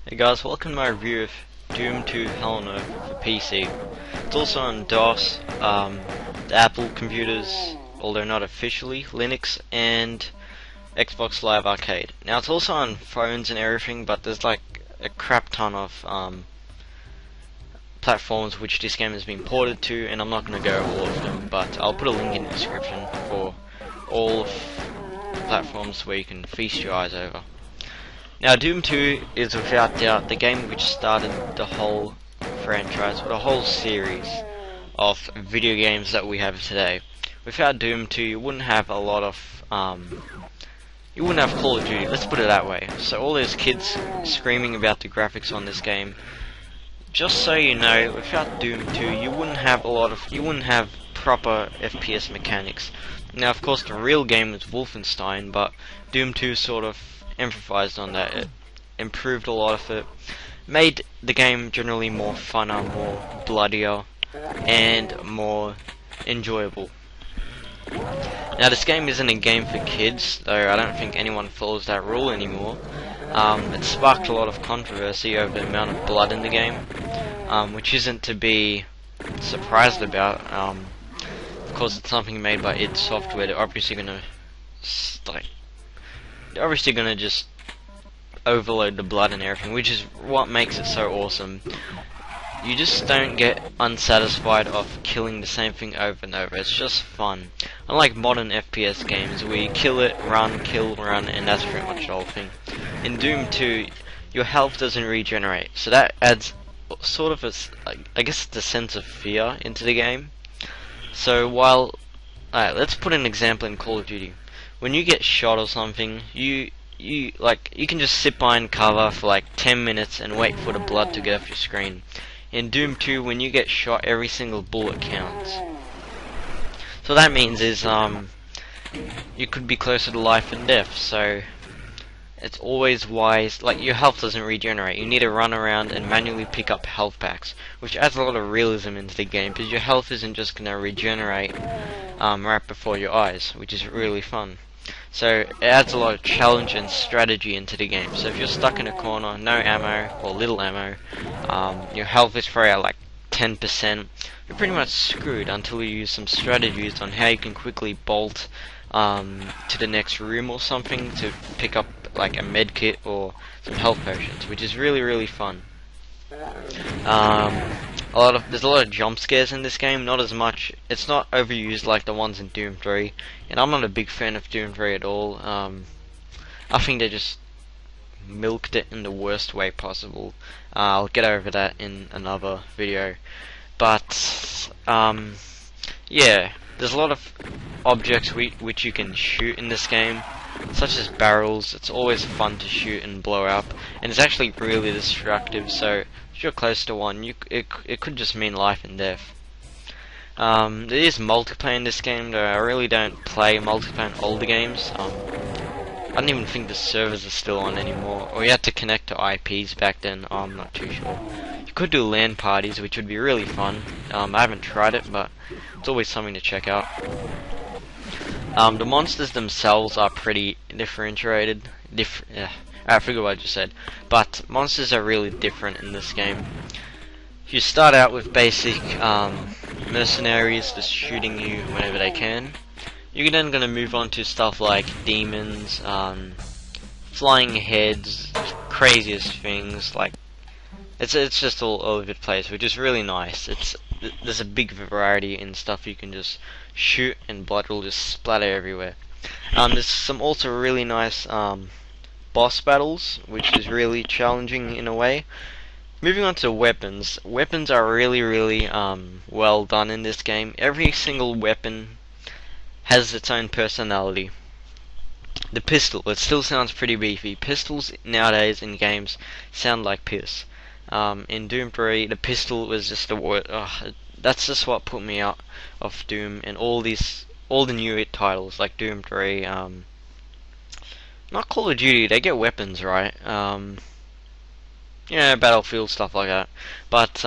Hey guys, welcome to my review of Doom 2 Hell on Earth for PC. It's also on DOS, the Apple computers, although not officially, Linux, and Xbox Live Arcade. Now it's also on phones and everything, but there's like a crap ton of platforms which this game has been ported to, and I'm not going to go over all of them, but I'll put a link in the description for all of the platforms where you can feast your eyes over. Now, Doom 2 is without doubt the game which started the whole franchise, the whole series of video games that we have today. Without Doom 2, you wouldn't have a lot of, you wouldn't have Call of Duty, let's put it that way. So all those kids screaming about the graphics on this game, just so you know, without Doom 2, you wouldn't have proper FPS mechanics. Now, of course, the real game was Wolfenstein, but Doom 2 sort of emphasized on that. It improved a lot of it, made the game generally more funner, more bloodier, and more enjoyable. Now, this game isn't a game for kids, though I don't think anyone follows that rule anymore. It sparked a lot of controversy over the amount of blood in the game, which isn't to be surprised about. Of course, it's something made by id Software. They're obviously gonna just overload the blood and everything, which is what makes it so awesome. You just don't get unsatisfied of killing the same thing over and over. It's just fun. Unlike modern FPS games where you kill it, run, kill, run, and that's pretty much the whole thing. In Doom 2, your health doesn't regenerate, so that adds sort of I guess the sense of fear into the game. So let's put an example in Call of Duty. When you get shot or something, you can just sit behind cover for like 10 minutes and wait for the blood to get off your screen. In Doom 2, when you get shot, every single bullet counts. So that means is you could be closer to life and death. So it's always wise. Like, your health doesn't regenerate. You need to run around and manually pick up health packs, which adds a lot of realism into the game because your health isn't just gonna regenerate right before your eyes, which is really fun. So it adds a lot of challenge and strategy into the game. So if you're stuck in a corner, no ammo or little ammo, your health is probably at like 10%, you're pretty much screwed until you use some strategies on how you can quickly bolt to the next room or something to pick up like a med kit or some health potions, which is really fun. There's a lot of jump scares in this game, not as much. It's not overused like the ones in Doom 3, and I'm not a big fan of Doom 3 at all. I think they just milked it in the worst way possible. I'll get over that in another video. But yeah, there's a lot of objects which you can shoot in this game, such as barrels. It's always fun to shoot and blow up, and it's actually really destructive. So if you're close to one, it could just mean life and death. There is multiplayer in this game, though I really don't play multiplayer in older games. I don't even think the servers are still on anymore, or you had to connect to IPs back then. I'm not too sure. You could do LAN parties, which would be really fun. I haven't tried it, but it's always something to check out. The monsters themselves are pretty differentiated. I forgot what I just said. But monsters are really different in this game. You start out with basic mercenaries just shooting you whenever they can. You're then going to move on to stuff like demons, flying heads, craziest things. Like it's just all over the place, which is really nice. There's a big variety in stuff you can just shoot, and blood will just splatter everywhere. There's some also really nice boss battles, which is really challenging in a way. Moving on to weapons. Weapons are really well done in this game. Every single weapon has its own personality. The pistol, it still sounds pretty beefy. Pistols nowadays in games sound like piss. In Doom 3, the pistol was just a word. That's just what put me out of Doom and all the new titles like Doom 3. Not Call of Duty, they get weapons, right? Yeah, Battlefield, stuff like that. But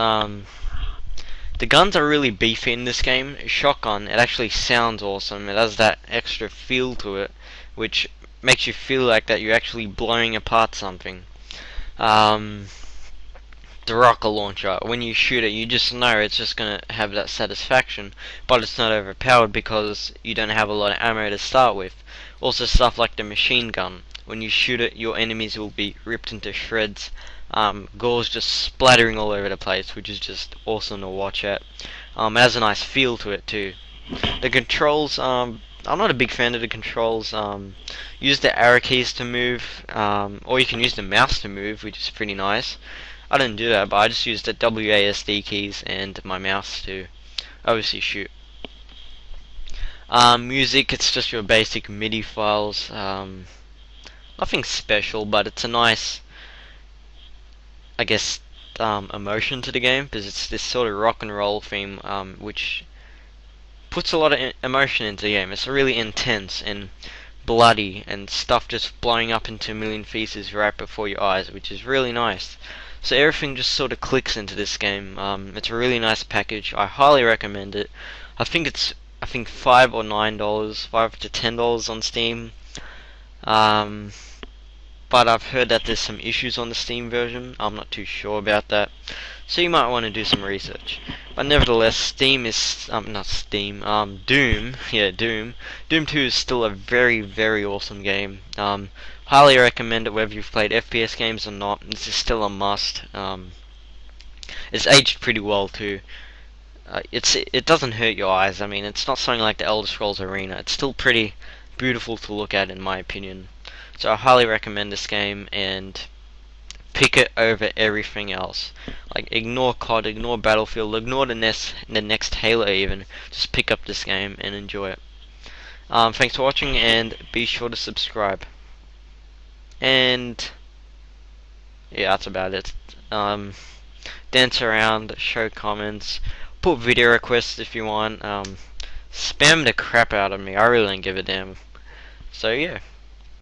the guns are really beefy in this game. Shotgun, it actually sounds awesome. It has that extra feel to it, which makes you feel like that you're actually blowing apart something. Um, the rocket launcher, when you shoot it, you just know it's just gonna have that satisfaction, but it's not overpowered because you don't have a lot of ammo to start with. Also, stuff like the machine gun, when you shoot it, your enemies will be ripped into shreds. Gore's just splattering all over the place, which is just awesome to watch at. It has a nice feel to it too. The controls, I'm not a big fan of the controls. Use the arrow keys to move, or you can use the mouse to move, which is pretty nice. I didn't do that, but I just used the WASD keys and my mouse to obviously shoot. Music, it's just your basic MIDI files. Nothing special, but it's a nice, I guess, emotion to the game, because it's this sort of rock and roll theme, which puts a lot of emotion into the game. It's really intense and bloody, and stuff just blowing up into a million pieces right before your eyes, which is really nice. So everything just sort of clicks into this game. It's a really nice package. I highly recommend it. I think it's $5 or $9, $5 to $10 on Steam. But I've heard that there's some issues on the Steam version. I'm not too sure about that, so you might want to do some research. But nevertheless, Steam is not Steam. Doom, yeah, Doom 2 is still a very, very awesome game. Highly recommend it whether you've played FPS games or not. This is still a must. It's aged pretty well too. It doesn't hurt your eyes. I mean, it's not something like the Elder Scrolls Arena. It's still pretty beautiful to look at, in my opinion. So I highly recommend this game, and pick it over everything else. Like, ignore COD, ignore Battlefield, ignore the next Halo even. Just pick up this game and enjoy it. Thanks for watching, and be sure to subscribe. And yeah, that's about it. Dance around, show comments, put video requests if you want. Spam the crap out of me. I really don't give a damn. So yeah.